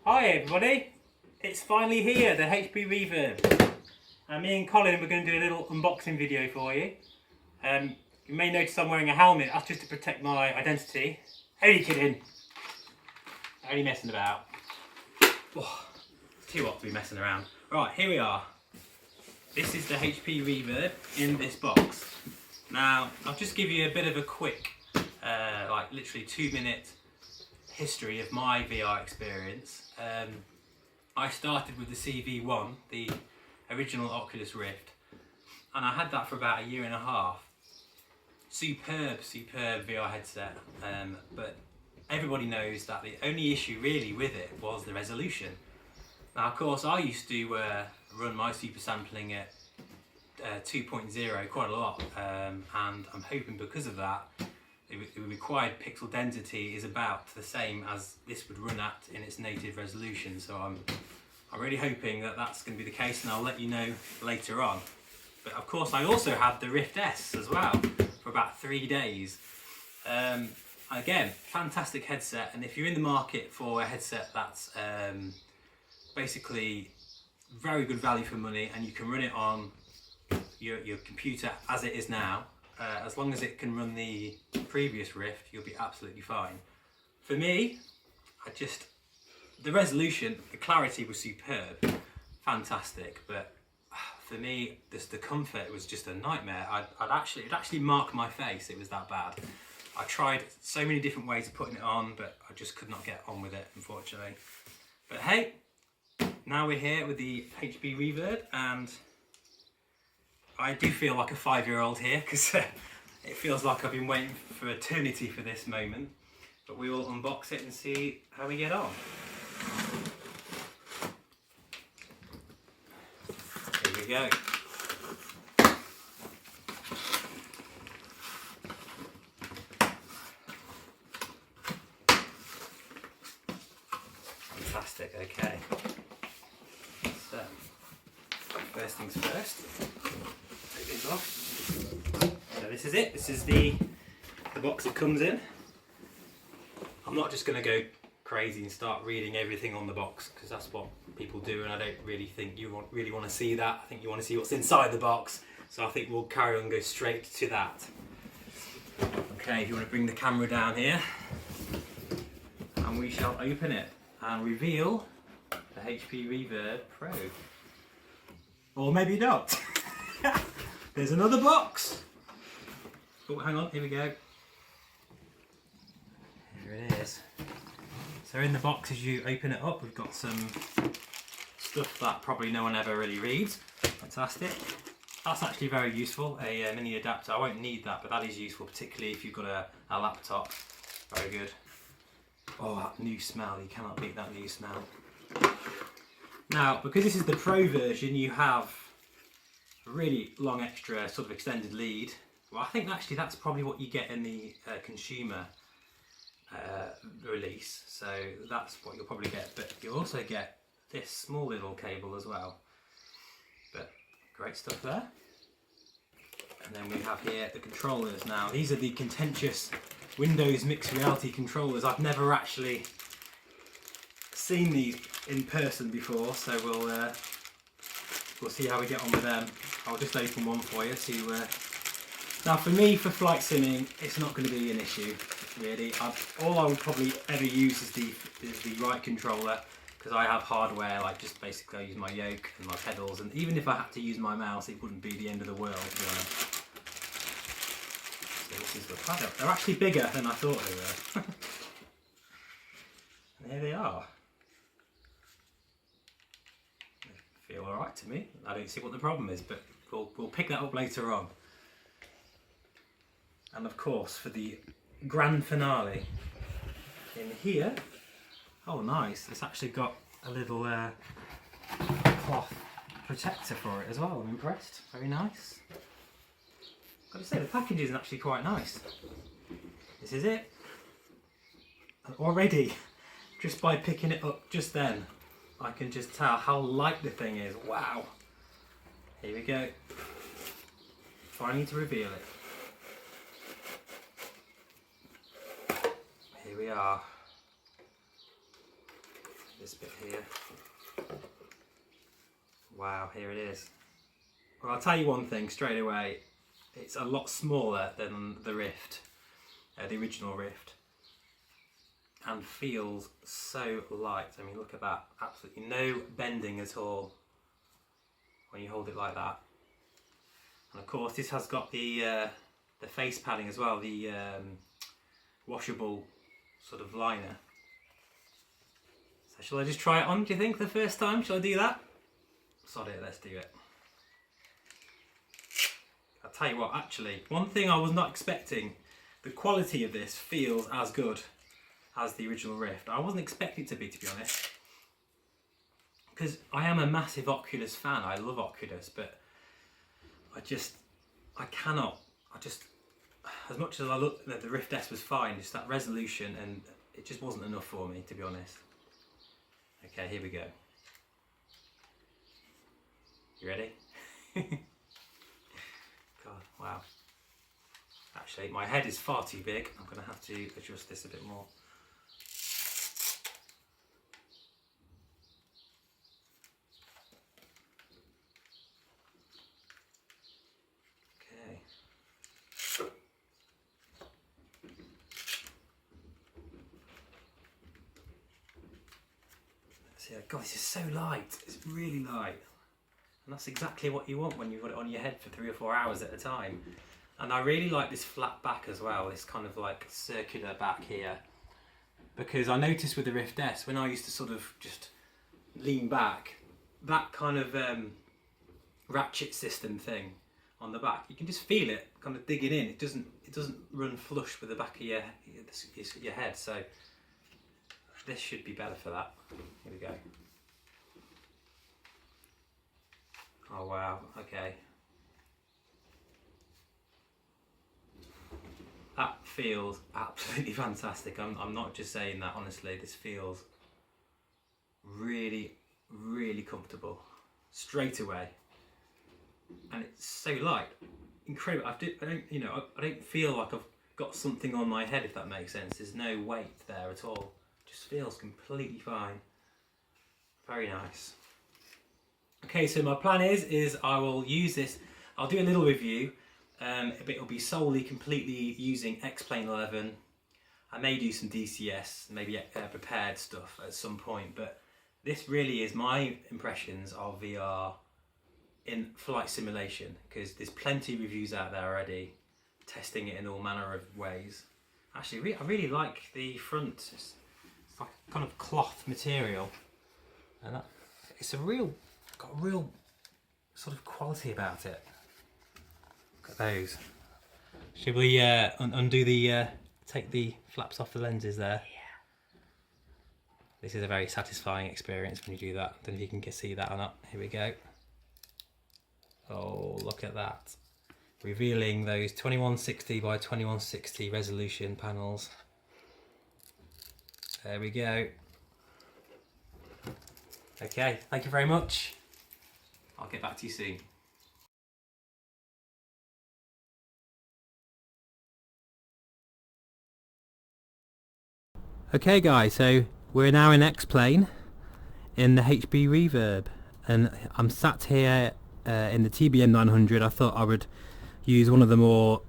Hi everybody, it's finally here, the HP Reverb. And me and Colin, we're going to do a little unboxing video for you. You may notice I'm wearing a helmet, that's just to protect my identity. Only kidding. Only messing about. Oh, it's too hot to be messing around. Right, here we are. This is the HP Reverb in this box. Now, I'll just give you a bit of a quick, like literally 2-minute history of my VR experience. I started with the CV1, the original Oculus Rift, and I had that for about 1.5 years. Superb VR headset, but everybody knows that the only issue really with it was the resolution. Now of course I used to run my super sampling at 2.0 quite a lot, and I'm hoping because of that the required pixel density is about the same as this would run at in its native resolution. So I'm really hoping that that's going to be the case, and I'll let you know later on. But of course I also had the Rift S as well for about 3 days. Again, fantastic headset, and if you're in the market for a headset that's basically very good value for money and you can run it on your computer as it is now, as long as it can run the previous Rift, you'll be absolutely fine. For me, the resolution, the clarity was superb, fantastic, but for me, the comfort was just a nightmare. It'd actually mark my face, it was that bad. I tried so many different ways of putting it on, but I just could not get on with it, unfortunately. But hey, now we're here with the HP Reverb, and I do feel like a 5-year-old here, because it feels like I've been waiting for eternity for this moment. But we will unbox it and see how we get on. Here we go. Fantastic, okay. So, first things first. Take these off. So this is it. This is the box it comes in. I'm not just going to go crazy and start reading everything on the box, because that's what people do, and I don't really think you really want to see that. I think you want to see what's inside the box, so I think we'll carry on and go straight to that. Okay, if you want to bring the camera down here, and we shall open it and reveal the HP Reverb Pro. Or maybe not. There's another box. Oh, hang on, here we go. Here it is. So in the box, as you open it up, we've got some stuff that probably no one ever really reads. Fantastic. That's actually very useful, a mini adapter. I won't need that, but that is useful, particularly if you've got a laptop. Very good. Oh, that new smell, you cannot beat that new smell. Now, because this is the Pro version, you have a really long extra sort of extended lead. Well, I think actually that's probably what you get in the consumer release, so that's what you'll probably get, but you'll also get this small little cable as well. But great stuff there. And then we have here the controllers. Now these are the contentious Windows mixed reality controllers. I've never actually seen these in person before, so we'll see how we get on with them. I'll just open one for you. Now for me, for flight simming, it's not going to be an issue really. All I would probably ever use is the right controller, because I have hardware, like just basically I use my yoke and my pedals, and even if I had to use my mouse, it wouldn't be the end of the world. So this is the product. They're actually bigger than I thought they were. And here they are. They feel alright to me. I don't see what the problem is, but we'll pick that up later on. And of course, for the grand finale, in here, oh nice, it's actually got a little cloth protector for it as well. I'm impressed, very nice. Got to say, the packaging is actually quite nice. This is it. And already, just by picking it up just then, I can just tell how light the thing is. Wow. Here we go. Finally to reveal it. Here we are. this bit here. Wow, here it is. Well, I'll tell you one thing straight away. It's a lot smaller than the Rift, the original Rift, and feels so light. I mean, look at that. Absolutely no bending at all when you hold it like that. And of course, this has got the face padding as well, the washable sort of liner. So shall I just try it on, do you think, the first time? Shall I do that? Sod it, let's do it. I'll tell you what, actually, one thing I was not expecting, the quality of this feels as good as the original Rift. I wasn't expecting it to be honest. Because I am a massive Oculus fan, I love Oculus, but I cannot, as much as I looked, the Rift S was fine, just that resolution, and it just wasn't enough for me, to be honest. Okay, here we go. You ready? God, wow. Actually, my head is far too big. I'm going to have to adjust this a bit more. Okay. See, God, this is so light. It's really light. And that's exactly what you want when you've got it on your head for 3 or 4 hours at a time. And I really like this flat back as well, this kind of like circular back here. Because I noticed with the Rift S, when I used to sort of just lean back, that kind of ratchet system thing on the back, you can just feel it kind of digging in. It doesn't run flush with the back of your head. So this should be better for that. Here we go. Oh wow, okay. That feels absolutely fantastic. I'm not just saying that, honestly. This feels really, really comfortable straight away. And it's so light. Incredible. I don't feel like I've got something on my head, if that makes sense. There's no weight there at all. It just feels completely fine. Very nice. Okay, so my plan is I will use this, I'll do a little review, but it'll be solely, completely using X-Plane 11. I may do some DCS, maybe prepared stuff at some point, but this really is my impressions of VR in flight simulation, because there's plenty of reviews out there already, testing it in all manner of ways. Actually, I really like the front, it's like a kind of cloth material, and it's got a real sort of quality about it. Look at those. Should we undo the, take the flaps off the lenses there? Yeah. This is a very satisfying experience when you do that. Don't know if you can see that or not. Here we go. Oh, look at that. Revealing those 2160 by 2160 resolution panels. There we go. Okay, thank you very much. I'll get back to you soon. Okay guys, so we're now in X-Plane in the HP Reverb, and I'm sat here in the TBM 900. I thought I would use one of the more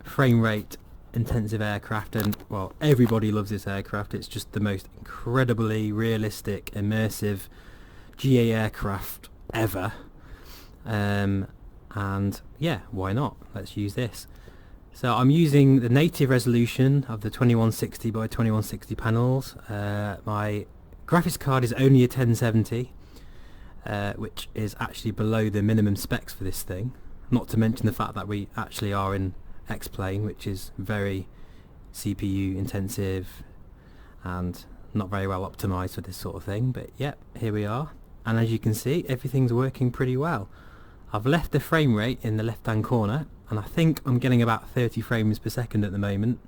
frame rate intensive aircraft, and well, everybody loves this aircraft. It's just the most incredibly realistic, immersive GA aircraft ever. And yeah, why not? Let's use this. So I'm using the native resolution of the 2160 by 2160 panels. My graphics card is only a 1070, which is actually below the minimum specs for this thing. Not to mention the fact that we actually are in X-Plane, which is very CPU intensive and not very well optimized for this sort of thing. But yep, here we are. And as you can see, everything's working pretty well. I've left the frame rate in the left hand corner, and I think I'm getting about 30 frames per second at the moment.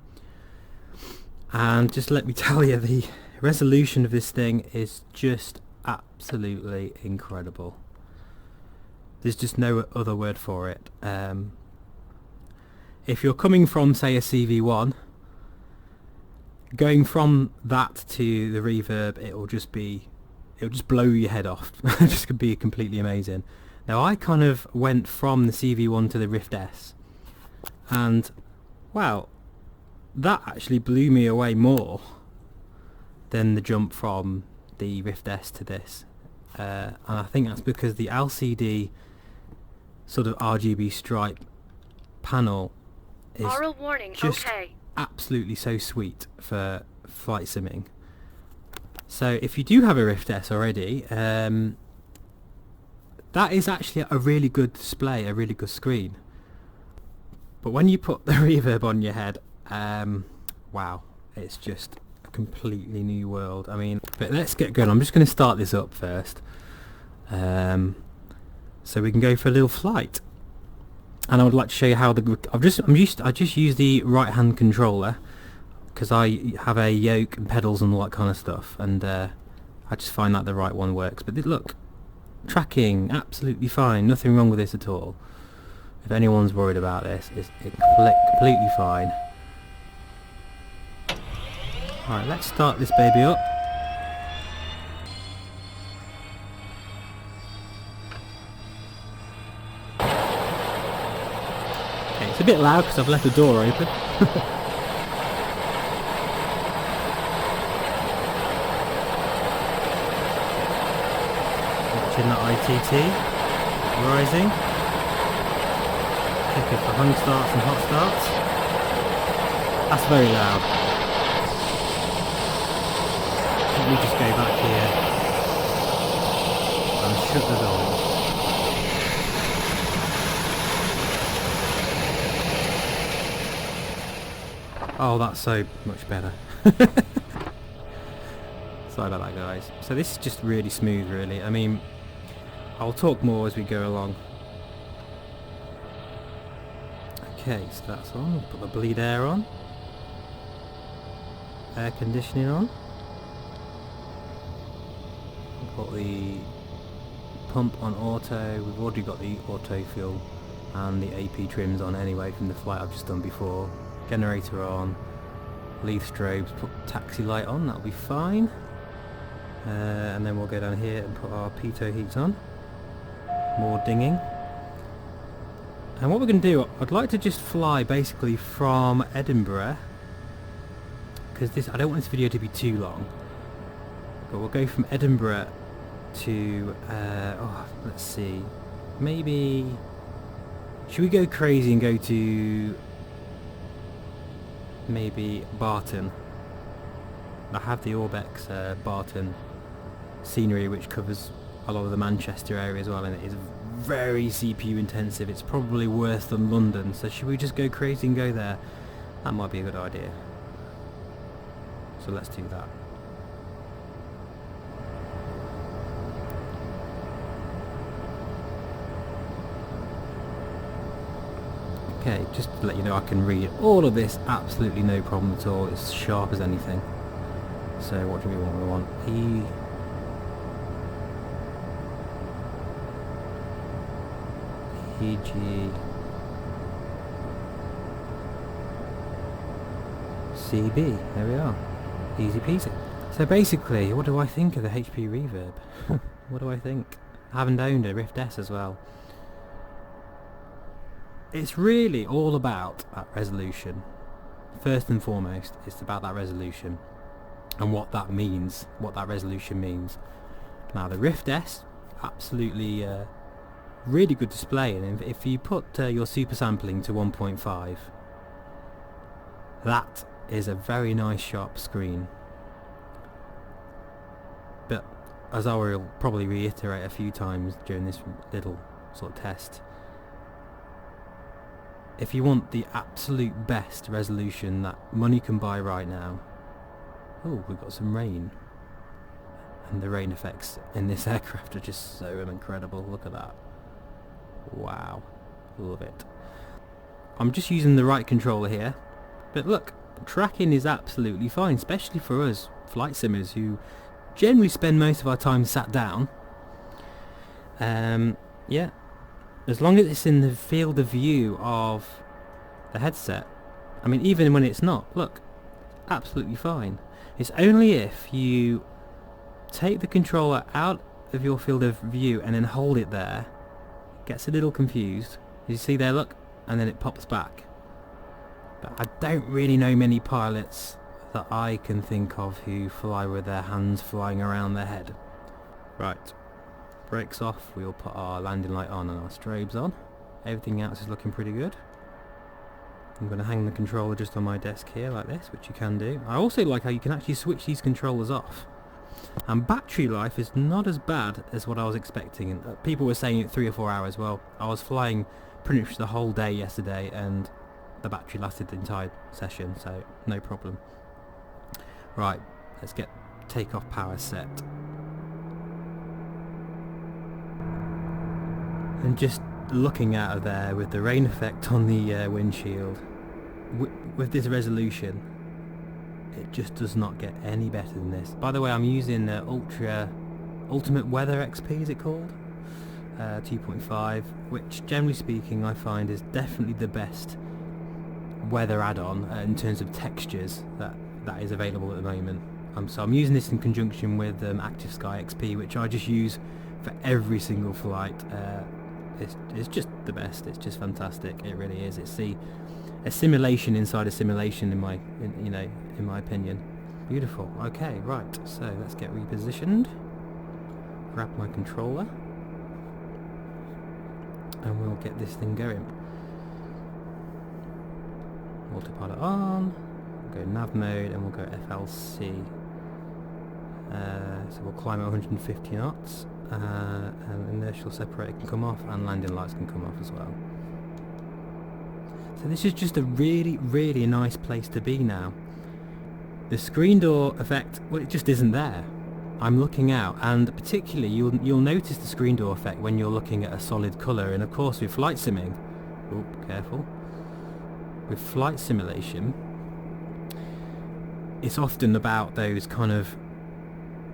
And just let me tell you, the resolution of this thing is just absolutely incredible. There's just no other word for it. If you're coming from, say, a CV1, going from that to the Reverb, it will just be it'll just blow your head off. Just could be completely amazing. Now I kind of went from the CV1 to the Rift S, and wow, that actually blew me away more than the jump from the Rift S to this. And I think that's because the LCD sort of RGB stripe panel is just absolutely so sweet for flight simming. So if you do have a Rift S already, that is actually a really good display, a really good screen. But when you put the reverb on your head, wow, it's just a completely new world. I mean, but let's get going. I'm just going to start this up first, so we can go for a little flight. And I would like to show you how I just use the right hand controller, because I have a yoke and pedals and all that kind of stuff, and I just find that the right one works. But look, tracking absolutely fine, nothing wrong with this at all. If anyone's worried about this, it's completely fine. Alright, let's start this baby up. Okay, it's a bit loud because I've left the door open. Watching the ITT rising. Checking for hung starts and hot starts. That's very loud. Let me just go back here and shut the door. Oh, that's so much better. Sorry about that, guys. So this is just really smooth, really. I mean, I'll talk more as we go along. Okay, so that's on. Put the bleed air on. Air conditioning on. Put the pump on auto. We've already got the auto fuel and the AP trims on anyway from the flight I've just done before. Generator on. Leave strobes. Put taxi light on. That'll be fine. And then we'll go down here and put our pitot heat on. More dinging. And what we're going to do, I'd like to just fly basically from Edinburgh, because I don't want this video to be too long, but we'll go from Edinburgh to, let's see, maybe, should we go crazy and go to maybe Barton? I have the Orbex Barton scenery, which covers a lot of the Manchester area as well, and it is very CPU intensive. It's probably worse than London, so should we just go crazy and go there? That might be a good idea. So let's do that. Okay, just to let you know, I can read all of this absolutely no problem at all. It's sharp as anything. So what do we want? We want EG CB. There we are. Easy peasy. So basically, what do I think of the HP Reverb? What do I think? I haven't owned a Rift S as well. It's really all about that resolution. First and foremost, it's about that resolution and what that means, what that resolution means. Now the Rift S, absolutely really good display, and if you put your super sampling to 1.5, that is a very nice sharp screen. But as I will probably reiterate a few times during this little sort of test, if you want the absolute best resolution that money can buy right now, oh, we've got some rain, and the rain effects in this aircraft are just so incredible. Look at that. Wow, love it. I'm just using the right controller here, but look, tracking is absolutely fine, especially for us flight simmers who generally spend most of our time sat down. Yeah, as long as it's in the field of view of the headset. I mean, even when it's not, look, absolutely fine. It's only if you take the controller out of your field of view and then hold it there, it gets a little confused. You see there, look, and then it pops back. But I don't really know many pilots that I can think of who fly with their hands flying around their head. Right, brakes off, we'll put our landing light on and our strobes on. Everything else is looking pretty good. I'm going to hang the controller just on my desk here like this, which you can do. I also like how you can actually switch these controllers off. And battery life is not as bad as what I was expecting. And people were saying 3 or 4 hours. Well, I was flying pretty much the whole day yesterday and the battery lasted the entire session, so no problem. Right, let's get takeoff power set. And just looking out of there with the rain effect on the windshield, with this resolution, it just does not get any better than this. By the way, I'm using Ultimate Weather XP, is it called? 2.5, which generally speaking I find is definitely the best weather add-on in terms of textures that is available at the moment. So I'm using this in conjunction with Active Sky XP, which I just use for every single flight. It's just the best. It's just fantastic. It really is. It's a simulation inside a simulation in my opinion. Beautiful. Okay, right. So let's get repositioned. Grab my controller, and we'll get this thing going. Autopilot on. We'll go nav mode, and we'll go FLC. So we'll climb at 150 knots. And inertial separator can come off and landing lights can come off as well. So this is just a really, really nice place to be now. The screen door effect, well, it just isn't there. I'm looking out, and particularly you'll notice the screen door effect when you're looking at a solid colour, and of course with flight simming, oh, careful, with flight simulation, it's often about those kind of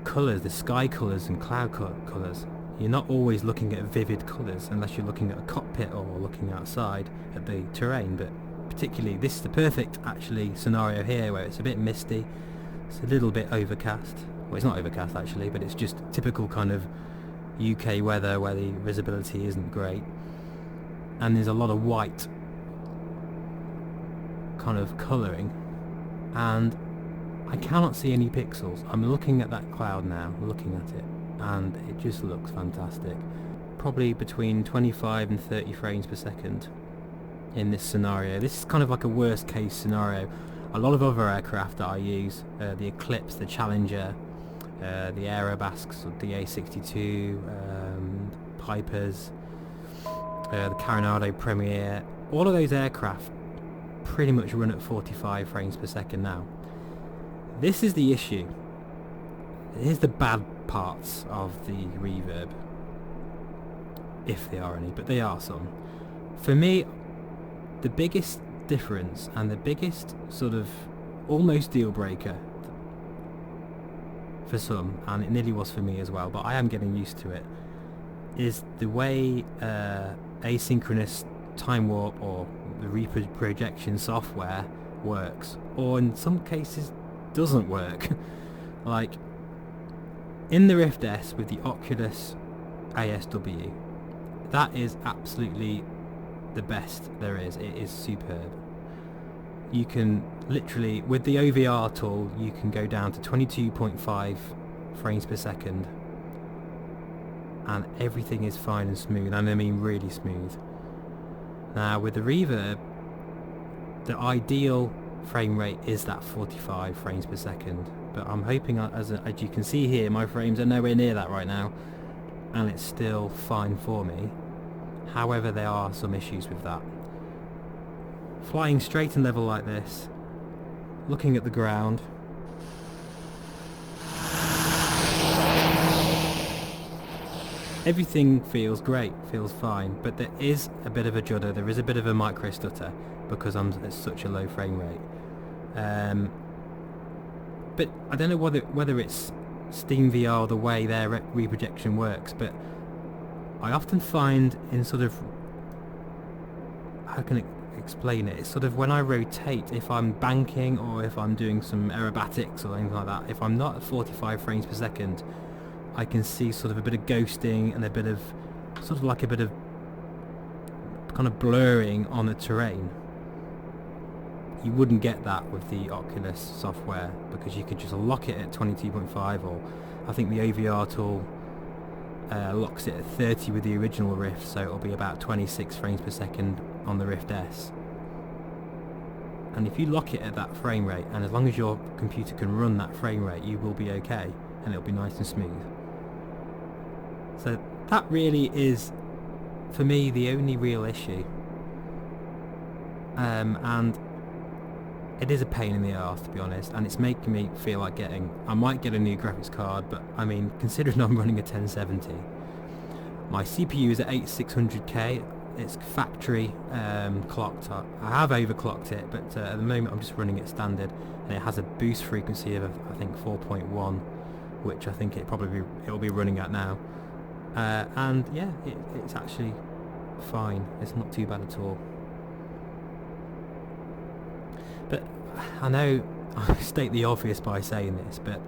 colours, the sky colours and cloud colours. You're not always looking at vivid colours unless you're looking at a cockpit or looking outside at the terrain, but particularly this is the perfect actually scenario here where it's a bit misty, it's a little bit overcast. Well, it's not overcast actually, but it's just typical kind of UK weather where the visibility isn't great, and there's a lot of white kind of colouring, and I cannot see any pixels. I'm looking at that cloud now, looking at it, and it just looks fantastic. Probably between 25 and 30 frames per second in this scenario. This is kind of like a worst case scenario. A lot of other aircraft that I use, the Eclipse, the Challenger, the Aerobasks, the A62, Pipers, the Coronado Premier, all of those aircraft pretty much run at 45 frames per second now. This is the issue. Here's the bad parts of the Reverb, if there are any, but they are some. For me, the biggest difference and the biggest sort of almost deal breaker for some, and it nearly was for me as well, but I am getting used to it, is the way asynchronous time warp or the reprojection software works, or in some cases doesn't work. Like in the Rift S with the Oculus ASW, that is absolutely the best there is. It is superb. You can literally, with the OVR tool, you can go down to 22.5 frames per second and everything is fine and smooth, and I mean really smooth. Now with the Reverb, the ideal frame rate is that 45 frames per second, but I'm hoping, as you can see here, my frames are nowhere near that right now, and it's still fine for me. However, there are some issues with that. Flying straight and level like this, looking at the ground, everything feels great, feels fine, but there is a bit of a judder, there is a bit of a micro stutter because I'm at such a low frame rate. But I don't know whether it's Steam VR, the way their reprojection works, but I often find in sort of, how can I explain it? It's sort of when I rotate, if I'm banking or if I'm doing some aerobatics or anything like that, if I'm not at 45 frames per second, I can see sort of a bit of ghosting and a bit of sort of like a bit of kind of blurring on the terrain. You wouldn't get that with the Oculus software because you could just lock it at 22.5, or I think the OVR tool locks it at 30 with the original Rift, so it'll be about 26 frames per second on the Rift S. And if you lock it at that frame rate, and as long as your computer can run that frame rate, you will be okay, and it'll be nice and smooth. So that really is, for me, the only real issue. And it is a pain in the arse, to be honest, and it's making me feel like I might get a new graphics card, but I mean, considering I'm running a 1070, my CPU is at 8600K, it's factory clocked. I have overclocked it, but at the moment I'm just running it standard, and it has a boost frequency of I think 4.1, which I think it'll be running at now, and yeah, it's actually fine. It's not too bad at all. But I know I state the obvious by saying this, but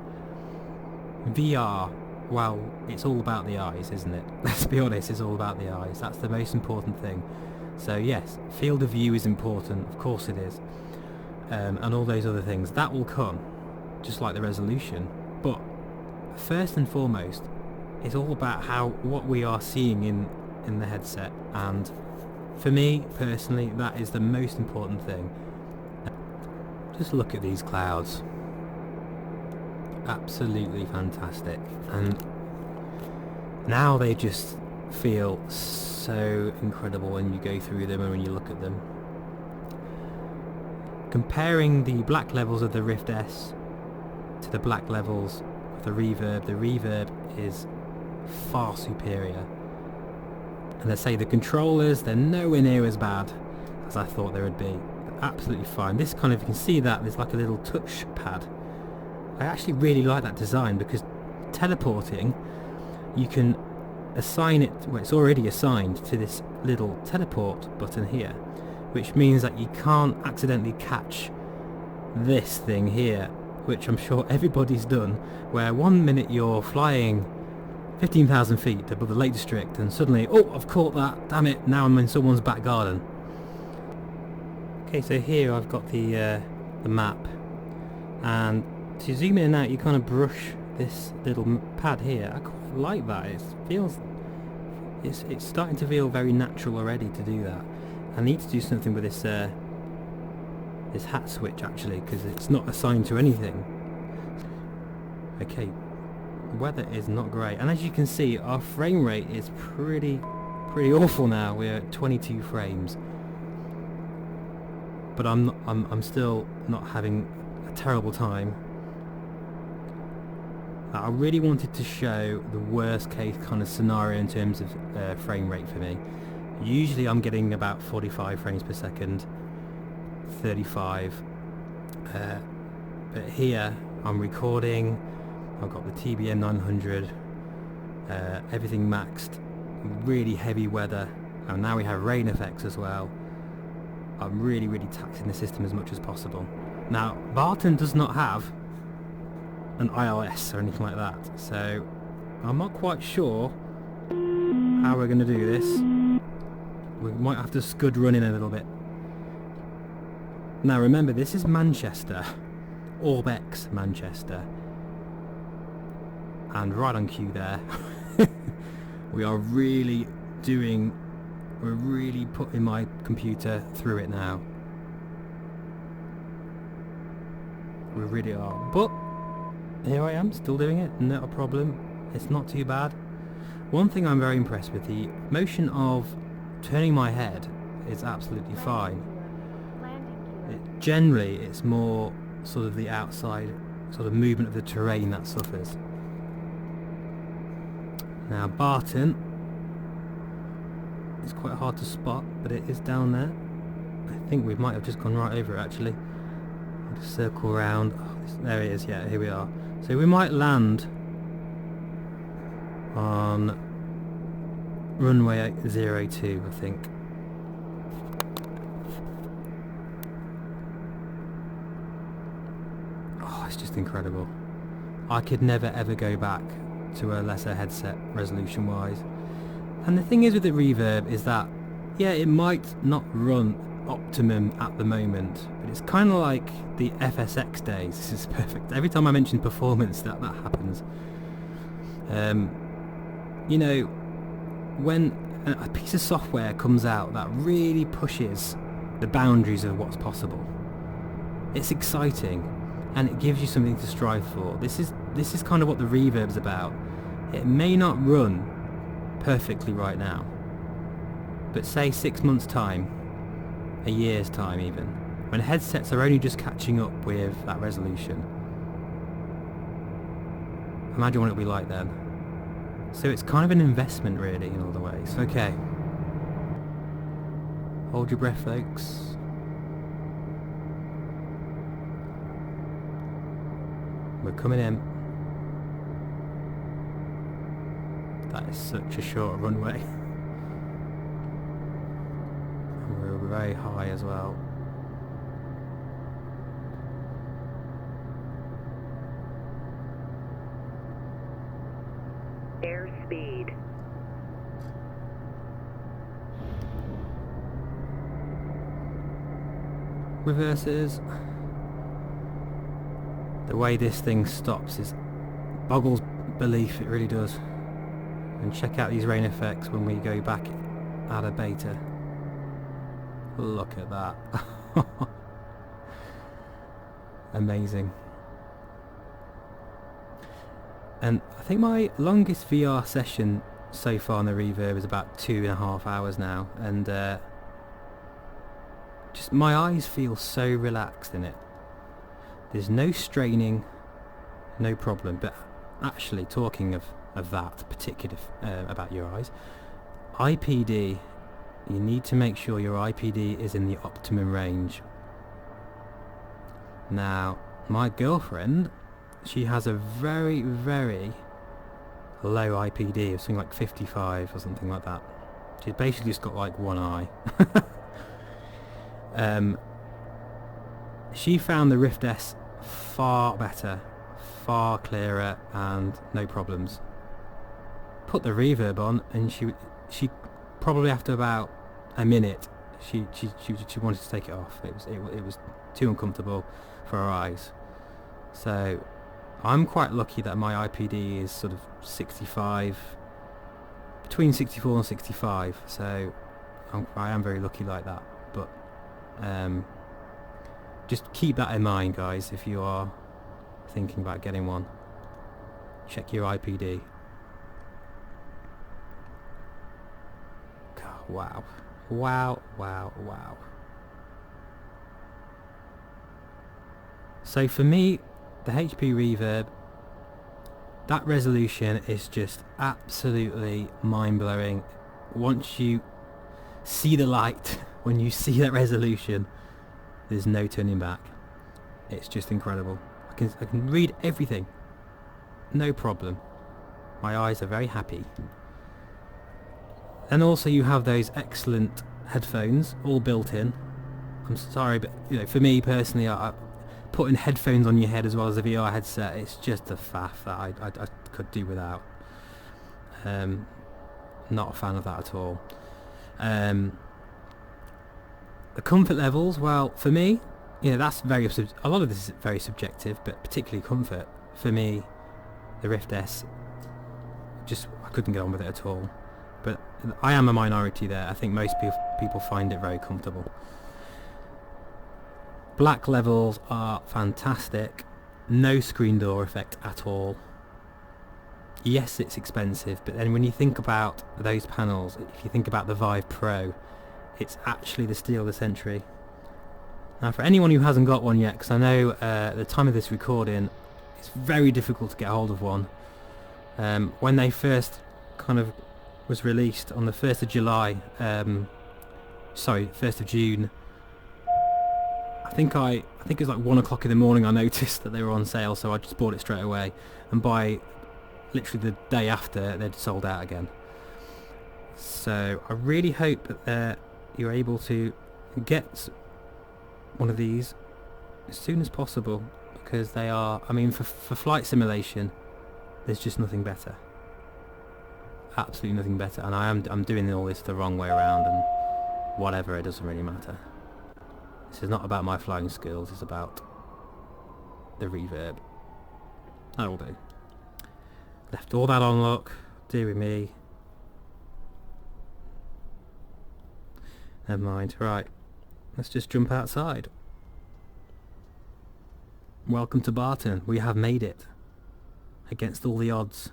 VR, well, it's all about the eyes, isn't it? Let's be honest, it's all about the eyes. That's the most important thing. So yes, field of view is important, of course it is, and all those other things. That will come, just like the resolution. But first and foremost, it's all about what we are seeing in the headset. And for me, personally, that is the most important thing. Just look at these clouds. Absolutely fantastic. And now they just feel so incredible when you go through them and when you look at them. Comparing the black levels of the Rift S to the black levels of the Reverb is far superior. And I say the controllers, they're nowhere near as bad as I thought they would be. Absolutely fine. This kind of, you can see that there's like a little touch pad. I actually really like that design because teleporting, you can assign it, well, it's already assigned to this little teleport button here, which means that you can't accidentally catch this thing here, which I'm sure everybody's done, where one minute you're flying 15,000 feet above the Lake District and suddenly, oh, I've caught that, damn it, now I'm in someone's back garden. Okay, so here I've got the map, and to zoom in and out you kind of brush this little pad here. I quite like that. It's starting to feel very natural already to do that. I need to do something with this this hat switch actually, because it's not assigned to anything. Okay, the weather is not great, and as you can see our frame rate is pretty awful now. We're at 22 frames. But I'm still not having a terrible time. I really wanted to show the worst case kind of scenario in terms of frame rate for me. Usually I'm getting about 45 frames per second, 35. But here I'm recording, I've got the TBM 900, everything maxed, really heavy weather, and now we have rain effects as well. I'm really taxing the system as much as possible. Now, Barton does not have an iOS or anything like that, so I'm not quite sure how we're going to do this. We might have to scud run in a little bit. Now remember, this is Manchester, Orbex Manchester, and right on cue there. We're really putting my computer through it now. We really are. But here I am, still doing it, not a problem. It's not too bad. One thing I'm very impressed with, the motion of turning my head is absolutely fine. Generally, it's more sort of the outside sort of movement of the terrain that suffers. Now Barton, it's quite hard to spot, but it is down there. I think we might have just gone right over it actually. I'll just circle around. Oh, there it is, yeah, here we are. So we might land on runway 02, I think. Oh, it's just incredible. I could never ever go back to a lesser headset resolution wise. And the thing is with the Reverb is that, yeah, it might not run optimum at the moment, but it's kind of like the FSX days. This is perfect. Every time I mention performance, that happens. You know, when a piece of software comes out that really pushes the boundaries of what's possible, it's exciting and it gives you something to strive for. This is kind of what the Reverb's about. It may not run perfectly right now, but say 6 months time, a year's time even, when headsets are only just catching up with that resolution, imagine what it'll be like then. So it's kind of an investment really in all the ways. Okay, hold your breath folks. We're coming in. That is such a short runway. And we're very high as well. Airspeed. Reverses. The way this thing stops is boggles belief, it really does. And check out these rain effects when we go back out of beta. Look at that. Amazing. And I think my longest VR session so far on the Reverb is about 2.5 hours now, and just my eyes feel so relaxed in it. There's no straining, no problem. But actually, talking of that particular about your eyes, IPD, you need to make sure your IPD is in the optimum range. Now, my girlfriend, she has a very, very low IPD of something like 55 or something like that. She's basically just got like one eye. She found the Rift S far better, far clearer, and no problems. Put the Reverb on, and she probably after about a minute, she wanted to take it off. It was too uncomfortable for her eyes. So I'm quite lucky that my IPD is sort of 65, between 64 and 65. So I am very lucky like that. But just keep that in mind, guys, if you are thinking about getting one. Check your IPD. God, wow. Wow, wow, wow. So for me, the HP Reverb, that resolution is just absolutely mind-blowing. Once you see the light, when you see that resolution, there's no turning back. It's just incredible. I can read everything, no problem. My eyes are very happy. And also you have those excellent headphones, all built in. I'm sorry, but you know, for me personally, putting headphones on your head as well as a VR headset, it's just a faff that I could do without. Not a fan of that at all. The comfort levels, well, for me, you know, that's very a lot of this is very subjective, but particularly comfort. For me, the Rift S, I couldn't get on with it at all. But I am a minority there. I think most people find it very comfortable. Black levels are fantastic. No screen door effect at all. Yes, it's expensive, but then when you think about those panels, if you think about the Vive Pro, it's actually the steal of the century. Now, for anyone who hasn't got one yet, because I know at the time of this recording, it's very difficult to get hold of one. When they first kind of was released on the 1st of July, 1st of June, I think it was like 1 o'clock in the morning I noticed that they were on sale, so I just bought it straight away, and by literally the day after they'd sold out again. So I really hope that you're able to get one of these as soon as possible, because they are, I mean, for flight simulation, There's just nothing better. Absolutely nothing better. And I'm doing all this the wrong way around, and whatever, it doesn't really matter. This is not about my flying skills, it's about the reverb. That'll do. Left all that on lock, dear me. Never mind. Right, let's just jump outside. Welcome to Barton. We have made it. Against all the odds.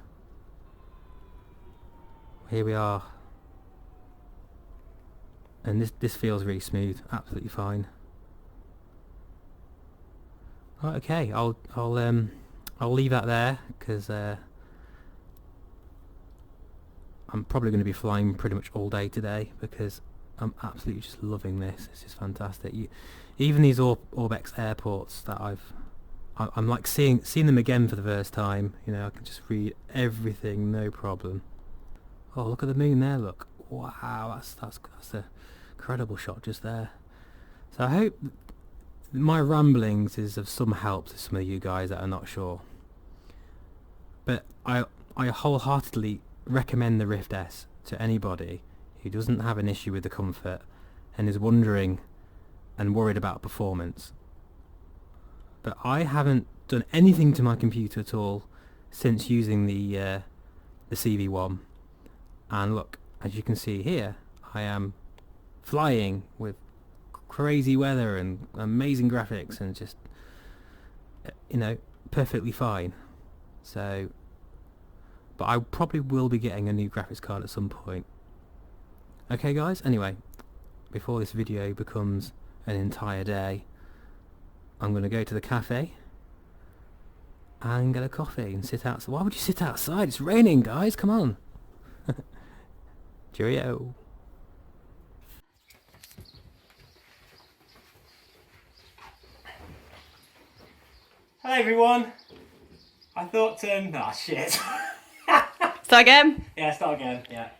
Here we are. And this feels really smooth. Absolutely fine. Right, okay. I'll leave that there because I'm probably going to be flying pretty much all day today because I'm absolutely just loving this. This is fantastic. Even these Orbex airports that I'm like seeing them again for the first time. You know, I can just read everything, no problem. Oh, look at the moon there! Look, wow, that's a incredible shot just there. So I hope my ramblings is of some help to some of you guys that are not sure. But I wholeheartedly recommend the Rift S to anybody who doesn't have an issue with the comfort and is wondering and worried about performance. But I haven't done anything to my computer at all since using the CV1. And look, as you can see here, I am flying with crazy weather and amazing graphics and just, you know, perfectly fine. So, but I probably will be getting a new graphics card at some point. Okay guys, anyway, before this video becomes an entire day, I'm going to go to the cafe and get a coffee and sit outside. Why would you sit outside? It's raining, guys, come on. Cheerio. Hello everyone. I thought, shit. Start again? Yeah, start again, yeah.